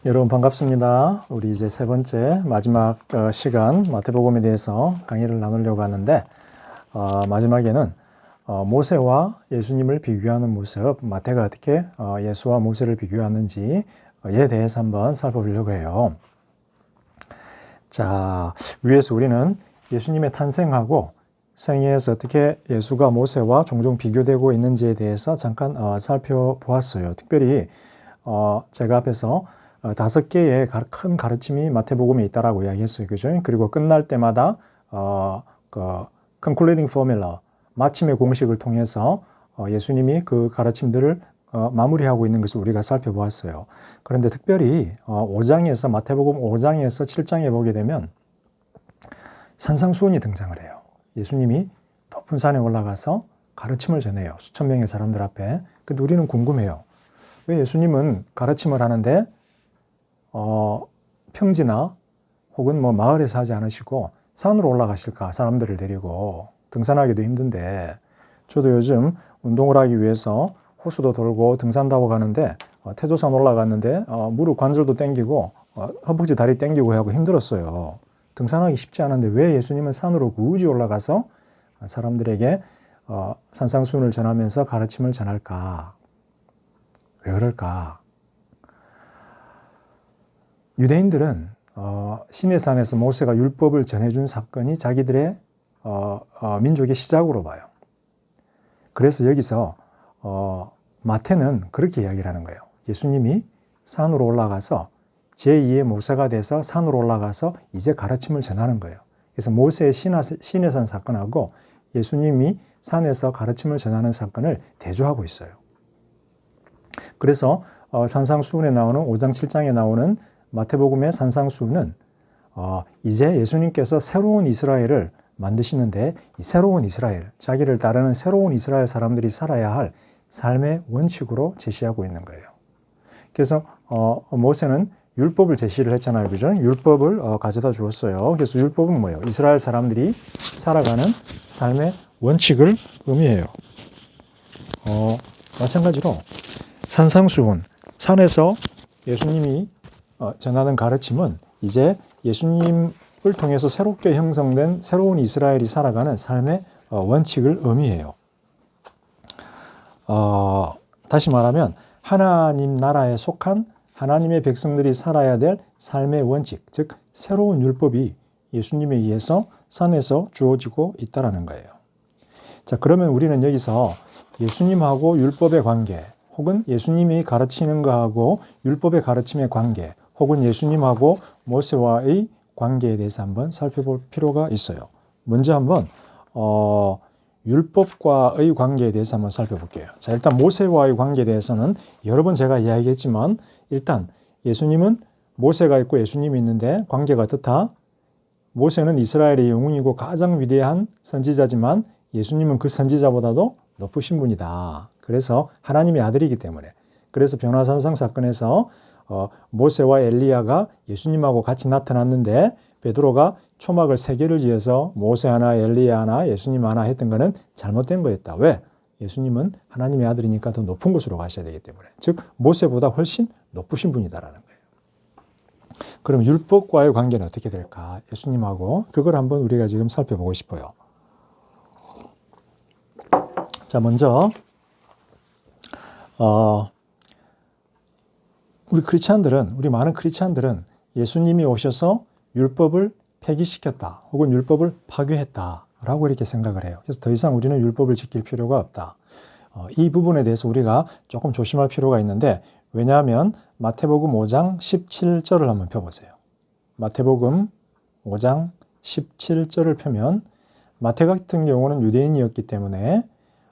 여러분 반갑습니다. 우리 이제 세 번째 마지막 시간 마태복음에 대해서 강의를 나누려고 하는데 마지막에는 모세와 예수님을 비교하는 모습, 마태가 어떻게 예수와 모세를 비교하는지에 대해서 한번 살펴보려고 해요. 자, 위에서 우리는 예수님의 탄생하고 생애에서 어떻게 예수가 모세와 종종 비교되고 있는지에 대해서 잠깐 살펴보았어요. 특별히 제가 앞에서 5개의 큰 가르침이 마태복음에 있다라고 이야기했어요. 그죠? 그리고 끝날 때마다 concluding formula, 마침의 공식을 통해서 예수님이 그 가르침들을 마무리하고 있는 것을 우리가 살펴보았어요. 그런데 특별히 5장에서 마태복음 5장에서 7장에 보게 되면 산상수훈이 등장을 해요. 예수님이 높은 산에 올라가서 가르침을 전해요. 수천 명의 사람들 앞에. 근데 우리는 궁금해요. 왜 예수님은 가르침을 하는데 평지나 혹은 마을에서 하지 않으시고 산으로 올라가실까? 사람들을 데리고 등산하기도 힘든데, 저도 요즘 운동을 하기 위해서 호수도 돌고 등산도 하고 가는데 태조산 올라갔는데 무릎 관절도 땡기고 허벅지 다리 땡기고 하고 힘들었어요. 등산하기 쉽지 않은데 왜 예수님은 산으로 굳이 올라가서 사람들에게 산상수훈을 전하면서 가르침을 전할까? 왜 그럴까? 유대인들은 시내산에서 모세가 율법을 전해준 사건이 자기들의 민족의 시작으로 봐요. 그래서 여기서 마태는 그렇게 이야기를 하는 거예요. 예수님이 산으로 올라가서 제2의 모세가 돼서 산으로 올라가서 이제 가르침을 전하는 거예요. 그래서 모세의 시내산 사건하고 예수님이 산에서 가르침을 전하는 사건을 대조하고 있어요. 그래서 산상수훈에 나오는 5장 7장에 나오는 마태복음의 산상수훈은 이제 예수님께서 새로운 이스라엘을 만드시는데, 이 새로운 이스라엘, 자기를 따르는 새로운 이스라엘 사람들이 살아야 할 삶의 원칙으로 제시하고 있는 거예요. 그래서 모세는 율법을 제시를 했잖아요. 그죠? 율법을 가져다 주었어요. 그래서 율법은 뭐예요? 이스라엘 사람들이 살아가는 삶의 원칙을 의미해요. 마찬가지로 산상수훈, 산에서 예수님이 전하는 가르침은 이제 예수님을 통해서 새롭게 형성된 새로운 이스라엘이 살아가는 삶의 원칙을 의미해요. 다시 말하면 하나님 나라에 속한 하나님의 백성들이 살아야 될 삶의 원칙, 즉 새로운 율법이 예수님에 의해서 산에서 주어지고 있다는 거예요. 자, 그러면 우리는 여기서 예수님하고 율법의 관계, 혹은 예수님이 가르치는 거하고 율법의 가르침의 관계, 혹은 예수님하고 모세와의 관계에 대해서 한번 살펴볼 필요가 있어요. 먼저 한번 율법과의 관계에 대해서 한번 살펴볼게요. 자, 일단 모세와의 관계에 대해서는 여러 번 제가 이야기했지만, 일단 예수님은 모세가 있고 예수님이 있는데 관계가 어떻다? 모세는 이스라엘의 영웅이고 가장 위대한 선지자지만 예수님은 그 선지자보다도 높으신 분이다. 그래서 하나님의 아들이기 때문에. 그래서 변화산상 사건에서 모세와 엘리야가 예수님하고 같이 나타났는데 베드로가 초막을 3개를 지어서 모세 하나, 엘리야 하나, 예수님 하나 했던 것은 잘못된 거였다. 왜? 예수님은 하나님의 아들이니까 더 높은 곳으로 가셔야 되기 때문에. 즉 모세보다 훨씬 높으신 분이다라는 거예요. 그럼 율법과의 관계는 어떻게 될까? 예수님하고 그걸 한번 우리가 지금 살펴보고 싶어요. 자, 먼저 우리 많은 크리스찬들은 예수님이 오셔서 율법을 폐기시켰다, 혹은 율법을 파괴했다라고 이렇게 생각을 해요. 그래서 더 이상 우리는 율법을 지킬 필요가 없다. 이 부분에 대해서 우리가 조금 조심할 필요가 있는데, 왜냐하면 마태복음 5장 17절을 한번 펴보세요. 마태복음 5장 17절을 펴면 마태 같은 경우는 유대인이었기 때문에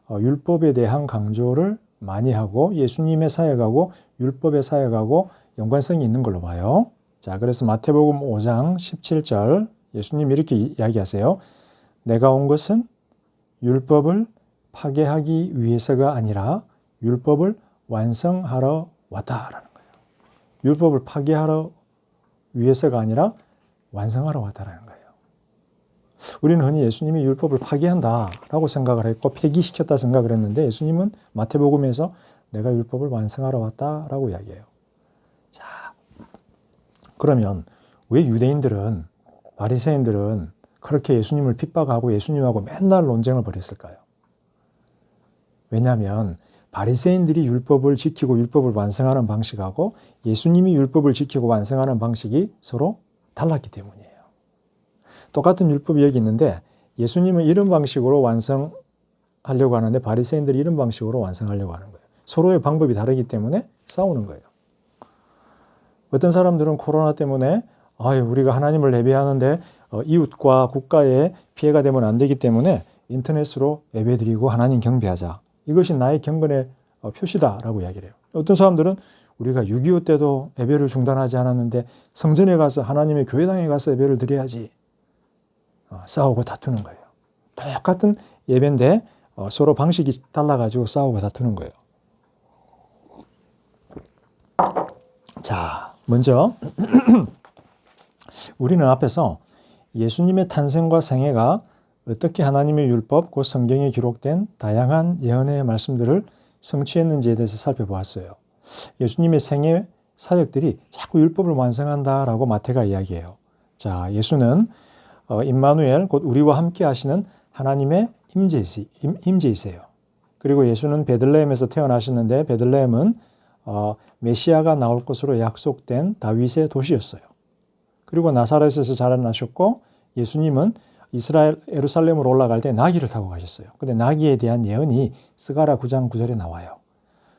율법에 대한 강조를 많이 하고 예수님의 사역하고 율법의 사역하고 연관성이 있는 걸로 봐요. 자, 그래서 마태복음 5장 17절 예수님 이렇게 이야기하세요. 내가 온 것은 율법을 파괴하기 위해서가 아니라 율법을 완성하러 왔다라는 거예요. 율법을 파괴하러 위해서가 아니라 완성하러 왔다라는 거예요. 우리는 흔히 예수님이 율법을 파괴한다라고 생각을 했고 폐기시켰다 생각을 했는데, 예수님은 마태복음에서 내가 율법을 완성하러 왔다라고 이야기해요. 자, 그러면 왜 유대인들은, 바리새인들은 그렇게 예수님을 핍박하고 예수님하고 맨날 논쟁을 벌였을까요? 왜냐하면 바리새인들이 율법을 지키고 율법을 완성하는 방식하고 예수님이 율법을 지키고 완성하는 방식이 서로 달랐기 때문이에요. 똑같은 율법이 여기 있는데 예수님은 이런 방식으로 완성하려고 하는데 바리새인들이 이런 방식으로 완성하려고 하는 거예요. 서로의 방법이 다르기 때문에 싸우는 거예요. 어떤 사람들은 코로나 때문에 우리가 하나님을 예배하는데 이웃과 국가에 피해가 되면 안 되기 때문에 인터넷으로 예배드리고 하나님 경배하자. 이것이 나의 경건의 표시다라고 이야기를 해요. 어떤 사람들은 우리가 6.25 때도 예배를 중단하지 않았는데 성전에 가서 하나님의 교회당에 가서 예배를 드려야지. 싸우고 다투는 거예요. 똑같은 예배인데 서로 방식이 달라가지고 싸우고 다투는 거예요. 자, 먼저 우리는 앞에서 예수님의 탄생과 생애가 어떻게 하나님의 율법, 곧 성경에 기록된 다양한 예언의 말씀들을 성취했는지에 대해서 살펴보았어요. 예수님의 생애 사역들이 자꾸 율법을 완성한다라고 마태가 이야기해요. 자, 예수는 임마누엘, 곧 우리와 함께 하시는 하나님의 임재이세요. 그리고 예수는 베들레헴에서 태어나셨는데 베들레헴은 메시아가 나올 것으로 약속된 다윗의 도시였어요. 그리고 나사렛에서 자라나셨고 예수님은 이스라엘 예루살렘으로 올라갈 때 나귀를 타고 가셨어요. 근데 나귀에 대한 예언이 스가랴 9장 9절에 나와요.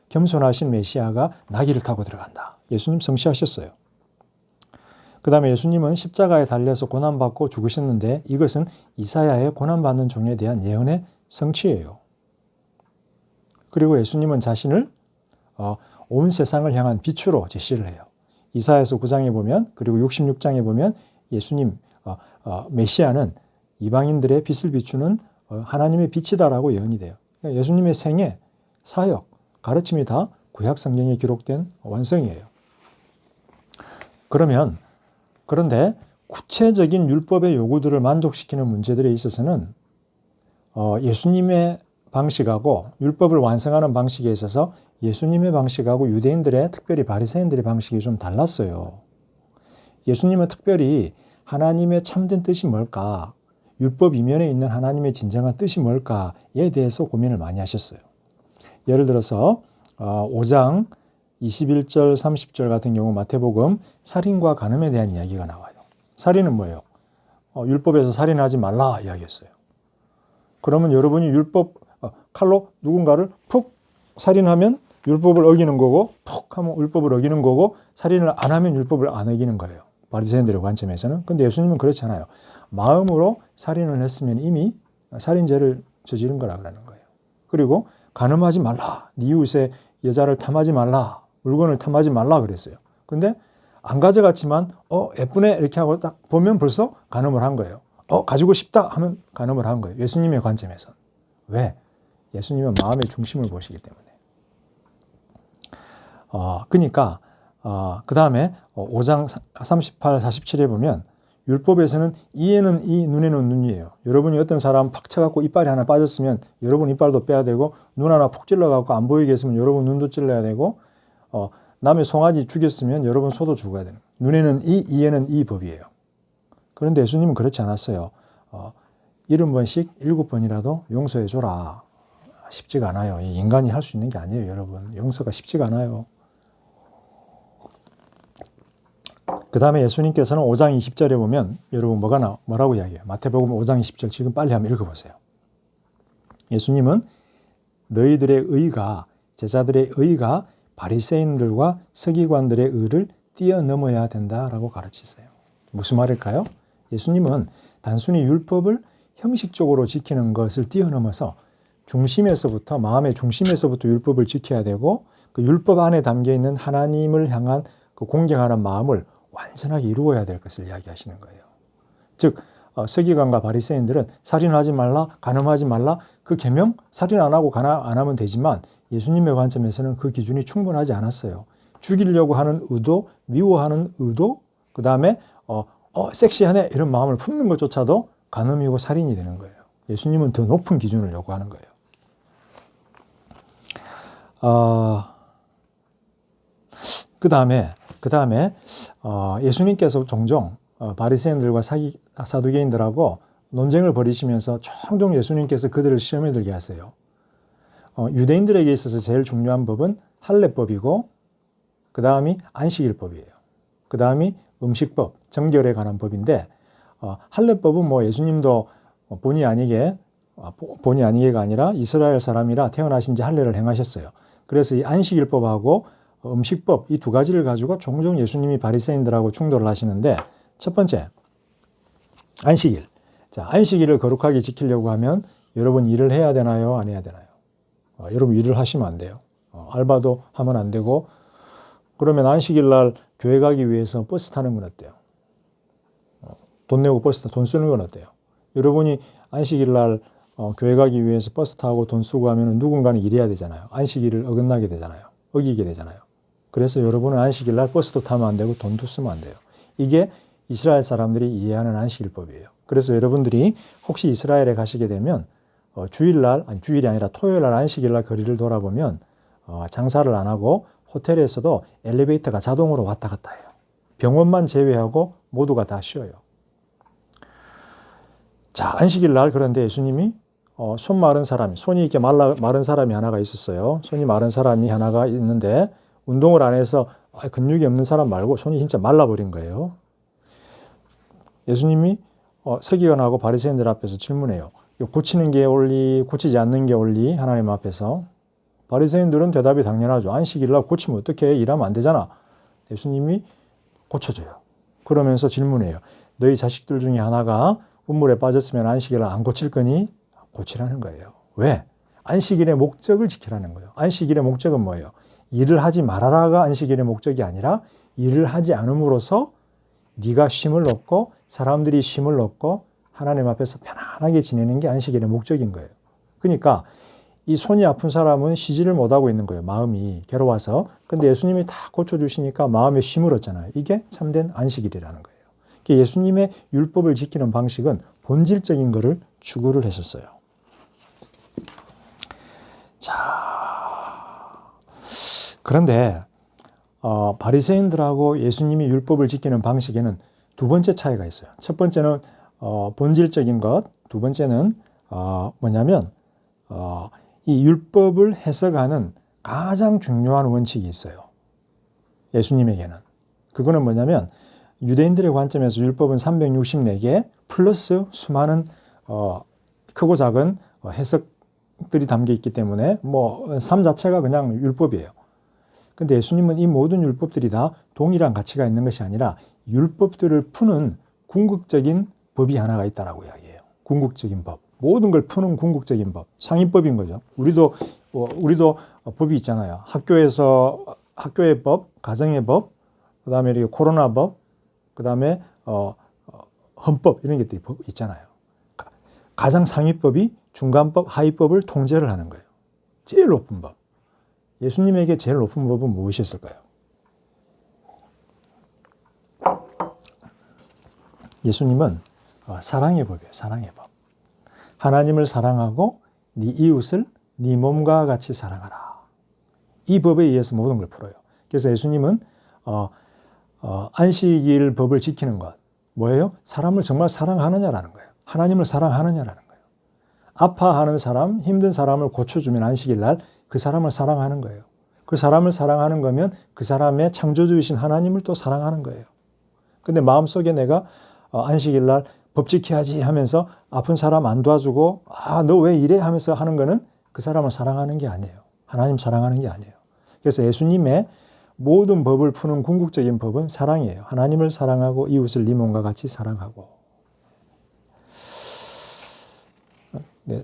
겸손하신 메시아가 나귀를 타고 들어간다. 예수님 성취하셨어요. 그 다음에 예수님은 십자가에 달려서 고난받고 죽으셨는데 이것은 이사야의 고난받는 종에 대한 예언의 성취예요. 그리고 예수님은 자신을 온 세상을 향한 빛으로 제시를 해요. 이사야서 9장에 보면, 그리고 66장에 보면 예수님 메시아는 이방인들의 빛을 비추는 하나님의 빛이다라고 예언이 돼요. 예수님의 생애, 사역, 가르침이 다 구약 성경에 기록된 완성이에요. 그런데 구체적인 율법의 요구들을 만족시키는 문제들에 있어서는 예수님의 방식하고 율법을 완성하는 방식에 있어서 예수님의 방식하고 유대인들의, 특별히 바리새인들의 방식이 좀 달랐어요. 예수님은 특별히 하나님의 참된 뜻이 뭘까, 율법 이면에 있는 하나님의 진정한 뜻이 뭘까에 대해서 고민을 많이 하셨어요. 예를 들어서 5장 21절 30절 같은 경우 마태복음 살인과 간음에 대한 이야기가 나와요. 살인은 뭐예요? 율법에서 살인하지 말라 이야기했어요. 그러면 여러분이 율법 칼로 누군가를 푹 살인하면 율법을 어기는 거고, 푹 하면 율법을 어기는 거고, 살인을 안 하면 율법을 안 어기는 거예요. 바리새인들의 관점에서는. 근데 예수님은 그렇잖아요. 마음으로 살인을 했으면 이미 살인죄를 저지른 거라 그러는 거예요. 그리고 간음하지 말라. 네 이웃의 여자를 탐하지 말라. 물건을 탐하지 말라 그랬어요. 근데 안 가져갔지만 예쁘네 이렇게 하고 딱 보면 벌써 간음을 한 거예요. 가지고 싶다 하면 간음을 한 거예요. 예수님의 관점에서. 왜? 예수님은 마음의 중심을 보시기 때문에. 그러니까 그 다음에 5장 38, 47에 보면 율법에서는 이에는 이, 눈에는 눈이에요. 여러분이 어떤 사람 팍 쳐갖고 이빨이 하나 빠졌으면 여러분 이빨도 빼야 되고, 눈 하나 푹 찔러갖고 안 보이게 했으면 여러분 눈도 찔러야 되고, 남의 송아지 죽였으면 여러분 소도 죽어야 되는 거예요. 눈에는 이, 이에는 이 법이에요. 그런데 예수님은 그렇지 않았어요. 70번씩 7번이라도 용서해 줘라. 쉽지가 않아요. 인간이 할 수 있는 게 아니에요, 여러분. 용서가 쉽지가 않아요. 그 다음에 예수님께서는 5장 20절에 보면 여러분 뭐라고 이야기해요? 마태복음 5장 20절 지금 빨리 한번 읽어보세요. 예수님은 너희들의 의가, 제자들의 의가 바리새인들과 서기관들의 의를 뛰어넘어야 된다라고 가르치세요. 무슨 말일까요? 예수님은 단순히 율법을 형식적으로 지키는 것을 뛰어넘어서 중심에서부터, 마음의 중심에서부터 율법을 지켜야 되고, 그 율법 안에 담겨있는 하나님을 향한 그 공경하는 마음을 완전하게 이루어야 될 것을 이야기하시는 거예요. 즉 서기관과 바리새인들은 살인하지 말라, 간음하지 말라, 그 계명 살인 안 하고 간음 안 하면 되지만 예수님의 관점에서는 그 기준이 충분하지 않았어요. 죽이려고 하는 의도, 미워하는 의도, 그 다음에 섹시하네 이런 마음을 품는 것조차도 간음이고 살인이 되는 거예요. 예수님은 더 높은 기준을 요구하는 거예요. 그 다음에 예수님께서 종종 바리새인들과 사두개인들하고 논쟁을 벌이시면서 종종 예수님께서 그들을 시험에 들게 하세요. 유대인들에게 있어서 제일 중요한 법은 할례법이고 그 다음이 안식일법이에요. 그 다음이 음식법, 정결에 관한 법인데 할례법은 뭐 예수님도 본의 아니게가 아니라 이스라엘 사람이라 태어나신 지 할례를 행하셨어요. 그래서 이 안식일법하고 음식법 이 두 가지를 가지고 종종 예수님이 바리새인들하고 충돌을 하시는데 첫 번째 안식일. 자, 안식일을 거룩하게 지키려고 하면 여러분 일을 해야 되나요? 안 해야 되나요? 여러분 일을 하시면 안 돼요. 알바도 하면 안 되고 그러면 안식일 날 교회 가기 위해서 버스 타는 건 어때요? 돈 내고 돈 쓰는 건 어때요? 여러분이 안식일 날 교회 가기 위해서 버스 타고 돈 쓰고 하면 누군가는 일해야 되잖아요. 안식일을 어기게 되잖아요. 그래서 여러분은 안식일 날 버스도 타면 안 되고 돈도 쓰면 안 돼요. 이게 이스라엘 사람들이 이해하는 안식일법이에요. 그래서 여러분들이 혹시 이스라엘에 가시게 되면 주일이 아니라 토요일 날 안식일 날 거리를 돌아보면 장사를 안 하고 호텔에서도 엘리베이터가 자동으로 왔다 갔다 해요. 병원만 제외하고 모두가 다 쉬어요. 자, 안식일 날 그런데 예수님이 손이 이렇게 마른 사람이 하나가 있었어요. 손이 마른 사람이 하나가 있는데 운동을 안 해서 근육이 없는 사람 말고 손이 진짜 말라버린 거예요. 예수님이 서기관하고 바리새인들 앞에서 질문해요. 고치는 게 옳리, 고치지 않는 게 옳리? 하나님 앞에서. 바리새인들은 대답이 당연하죠. 안식일 날 고치면 어떻게 일하면 안 되잖아. 예수님이 고쳐줘요. 그러면서 질문해요. 너희 자식들 중에 하나가 우물에 빠졌으면 안식일을 안 고칠 거니? 고치라는 거예요. 왜? 안식일의 목적을 지키라는 거예요. 안식일의 목적은 뭐예요? 일을 하지 말아라가 안식일의 목적이 아니라 일을 하지 않음으로써 네가 쉼을 얻고 사람들이 쉼을 얻고 하나님 앞에서 편안하게 지내는 게 안식일의 목적인 거예요. 그러니까 이 손이 아픈 사람은 쉬지를 못하고 있는 거예요. 마음이 괴로워서. 근데 예수님이 다 고쳐주시니까 마음에 쉼을 얻잖아요. 이게 참된 안식일이라는 거예요. 예수님의 율법을 지키는 방식은 본질적인 것을 추구를 했었어요. 자, 그런데 바리새인들하고 예수님이 율법을 지키는 방식에는 두 번째 차이가 있어요. 첫 번째는 본질적인 것, 두 번째는 뭐냐면 이 율법을 해석하는 가장 중요한 원칙이 있어요. 예수님에게는. 그거는 뭐냐면 유대인들의 관점에서 율법은 364개 플러스 수많은 크고 작은 해석들이 담겨 있기 때문에 삶 자체가 그냥 율법이에요. 근데 예수님은 이 모든 율법들이 다 동일한 가치가 있는 것이 아니라 율법들을 푸는 궁극적인 법이 하나가 있다라고 이야기해요. 궁극적인 법. 모든 걸 푸는 궁극적인 법. 상위법인 거죠. 우리도 법이 있잖아요. 학교의 법, 가정의 법, 그 다음에 이렇게 코로나 법, 그 다음에 헌법 이런 것들이 있잖아요. 가장 상위법이 중간법, 하위법을 통제를 하는 거예요. 제일 높은 법. 예수님에게 제일 높은 법은 무엇이었을까요? 예수님은 사랑의 법이에요. 사랑의 법. 하나님을 사랑하고 네 이웃을 네 몸과 같이 사랑하라. 이 법에 의해서 모든 걸 풀어요. 그래서 예수님은 안식일 법을 지키는 것 뭐예요? 사람을 정말 사랑하느냐라는 거예요. 하나님을 사랑하느냐라는 거예요. 아파하는 사람, 힘든 사람을 고쳐주면 안식일 날 그 사람을 사랑하는 거예요. 그 사람을 사랑하는 거면 그 사람의 창조주이신 하나님을 또 사랑하는 거예요. 근데 마음속에 내가 안식일 날 법 지켜야지 하면서 아픈 사람 안 도와주고 너 왜 이래 하면서 하는 거는 그 사람을 사랑하는 게 아니에요. 하나님 사랑하는 게 아니에요. 그래서 예수님의 모든 법을 푸는 궁극적인 법은 사랑이에요. 하나님을 사랑하고 이웃을 네 몸과 같이 사랑하고.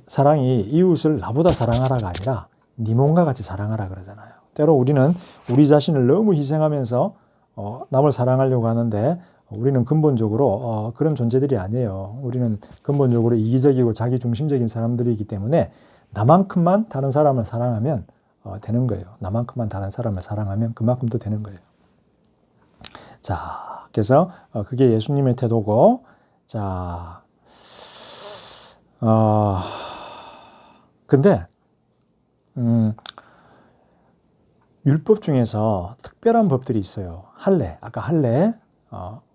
사랑이 이웃을 나보다 사랑하라가 아니라 네 몸과 같이 사랑하라 그러잖아요. 때로 우리는 우리 자신을 너무 희생하면서 남을 사랑하려고 하는데 우리는 근본적으로 그런 존재들이 아니에요. 우리는 근본적으로 이기적이고 자기중심적인 사람들이기 때문에 나만큼만 다른 사람을 사랑하면 되는 거예요. 나만큼만 다른 사람을 사랑하면 그만큼 또 되는 거예요. 자, 그래서 그게 예수님의 태도고, 자, 근데 율법 중에서 특별한 법들이 있어요. 할례, 아까 할례,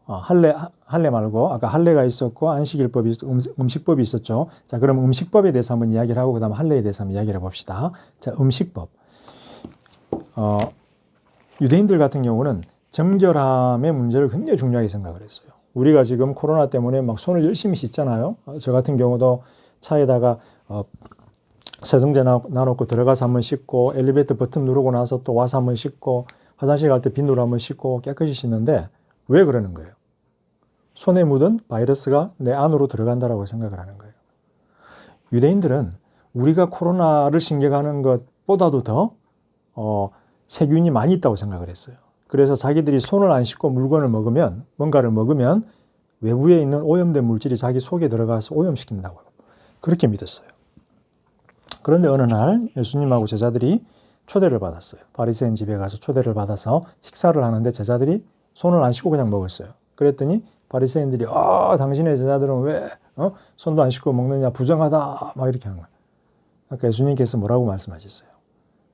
할례 말고 아까 할례가 있었고 안식일법이 음식법이 있었죠. 자, 그럼 음식법에 대해서 한번 이야기를 하고 그다음 할례에 대해서 한번 이야기를 해봅시다. 자, 음식법. 유대인들 같은 경우는 정결함의 문제를 굉장히 중요하게 생각을 했어요. 우리가 지금 코로나 때문에 막 손을 열심히 씻잖아요. 저 같은 경우도 차에다가 세정제 놔놓고 들어가서 한번 씻고 엘리베이터 버튼 누르고 나서 또 와서 한번 씻고 화장실 갈 때 빗으로 한번 씻고 깨끗이 씻는데 왜 그러는 거예요? 손에 묻은 바이러스가 내 안으로 들어간다라고 생각을 하는 거예요. 유대인들은 우리가 코로나를 신경하는 것보다도 더 세균이 많이 있다고 생각을 했어요. 그래서 자기들이 손을 안 씻고 뭔가를 먹으면 외부에 있는 오염된 물질이 자기 속에 들어가서 오염시킨다고 그렇게 믿었어요. 그런데 어느 날 예수님하고 제자들이 초대를 받았어요. 바리새인 집에 가서 초대를 받아서 식사를 하는데 제자들이 손을 안 씻고 그냥 먹었어요. 그랬더니 바리새인들이 당신의 제자들은 왜 손도 안 씻고 먹느냐 부정하다 막 이렇게 하는 거예요. 그러니까 예수님께서 뭐라고 말씀하셨어요?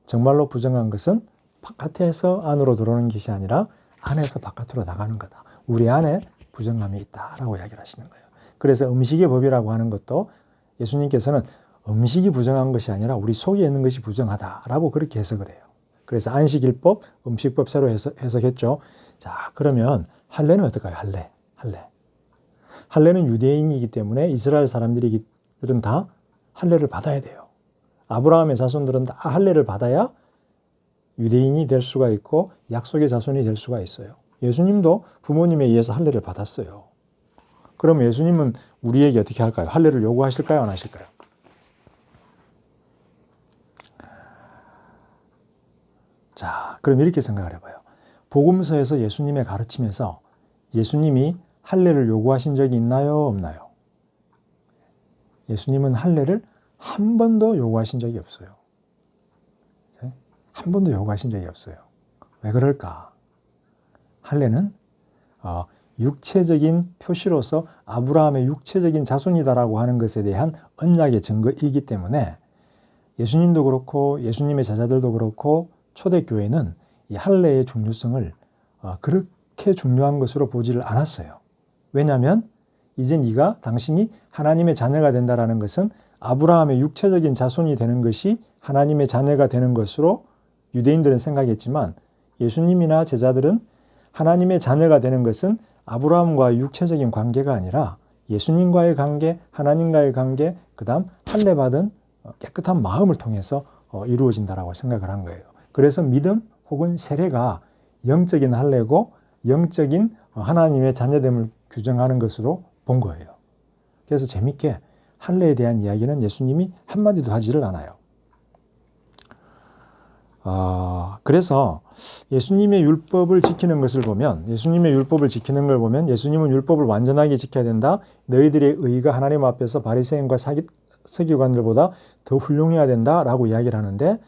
정말로 부정한 것은 바깥에서 안으로 들어오는 것이 아니라 안에서 바깥으로 나가는 거다. 우리 안에 부정함이 있다라고 이야기를 하시는 거예요. 그래서 음식의 법이라고 하는 것도 예수님께서는 음식이 부정한 것이 아니라 우리 속에 있는 것이 부정하다라고 그렇게 해석을 해요. 그래서 안식일법, 음식법 새로 해석했죠. 자, 그러면 할례는 어떨까요? 할례는 유대인이기 때문에 이스라엘 사람들은 다 할례를 받아야 돼요. 아브라함의 자손들은 다 할례를 받아야 유대인이 될 수가 있고 약속의 자손이 될 수가 있어요. 예수님도 부모님에 의해서 할례를 받았어요. 그럼 예수님은 우리에게 어떻게 할까요? 할례를 요구하실까요? 안 하실까요? 자, 그럼 이렇게 생각을 해봐요. 복음서에서 예수님의 가르침에서 예수님이 할례를 요구하신 적이 있나요? 없나요? 예수님은 할례를 한 번도 요구하신 적이 없어요. 한 번도 요구하신 적이 없어요. 왜 그럴까? 할례는 육체적인 표시로서 아브라함의 육체적인 자손이다라고 하는 것에 대한 언약의 증거이기 때문에 예수님도 그렇고 예수님의 제자들도 그렇고 초대교회는 이 할례의 중요성을 그렇게 중요한 것으로 보지를 않았어요. 왜냐하면 이제 당신이 하나님의 자녀가 된다라는 것은 아브라함의 육체적인 자손이 되는 것이 하나님의 자녀가 되는 것으로 유대인들은 생각했지만 예수님이나 제자들은 하나님의 자녀가 되는 것은 아브라함과의 육체적인 관계가 아니라 예수님과의 관계, 하나님과의 관계, 그 다음 할례받은 깨끗한 마음을 통해서 이루어진다라고 생각을 한 거예요. 그래서 믿음 혹은 세례가 영적인 할례고 영적인 하나님의 자녀됨을 규정하는 것으로 본 거예요. 그래서 재밌게 할례에 대한 이야기는 예수님이 한마디도 하지를 않아요. 그래서 예수님의 율법을 지키는 것을 보면 예수님은 율법을 완전하게 지켜야 된다. 너희들의 의가 하나님 앞에서 바리새인과 서기관들보다 더 훌륭해야 된다라고 이야기를 하는데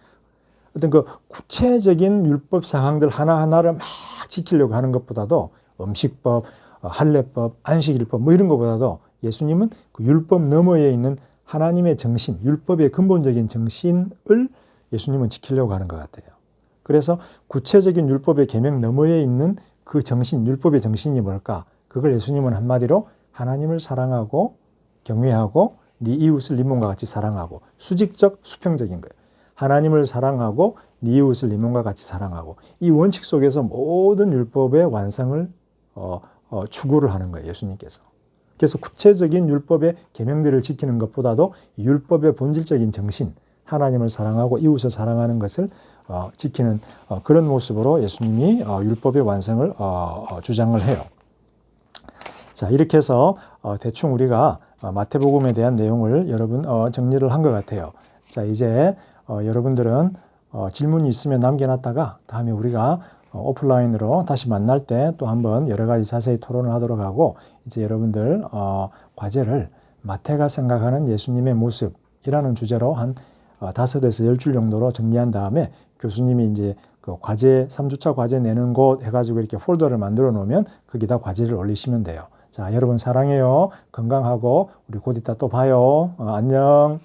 어떤 그 구체적인 율법 상황들 하나하나를 막 지키려고 하는 것보다도 음식법, 할례법, 안식일법 이런 것보다도 예수님은 그 율법 너머에 있는 하나님의 정신, 율법의 근본적인 정신을 예수님은 지키려고 하는 것 같아요. 그래서 구체적인 율법의 계명 너머에 있는 그 정신, 율법의 정신이 뭘까? 그걸 예수님은 한마디로 하나님을 사랑하고 경외하고 네 이웃을 네 몸과 같이 사랑하고 수직적, 수평적인 거예요. 하나님을 사랑하고 네 이웃을 네 몸과 같이 사랑하고 이 원칙 속에서 모든 율법의 완성을 추구를 하는 거예요. 예수님께서. 그래서 구체적인 율법의 계명들을 지키는 것보다도 율법의 본질적인 정신, 하나님을 사랑하고 이웃을 사랑하는 것을 지키는 그런 모습으로 예수님이 율법의 완성을 주장을 해요. 자, 이렇게 해서 대충 우리가 마태복음에 대한 내용을 여러분 정리를 한 것 같아요. 자, 이제 여러분들은 질문이 있으면 남겨놨다가 다음에 우리가 오프라인으로 다시 만날 때 또 한번 여러 가지 자세히 토론을 하도록 하고 이제 여러분들 과제를 마태가 생각하는 예수님의 모습이라는 주제로 한 5에서 10줄 정도로 정리한 다음에 교수님이 이제 그 과제 3주차 과제 내는 곳 해가지고 이렇게 폴더를 만들어 놓으면 거기다 과제를 올리시면 돼요. 자, 여러분 사랑해요. 건강하고 우리 곧 이따 또 봐요. 안녕.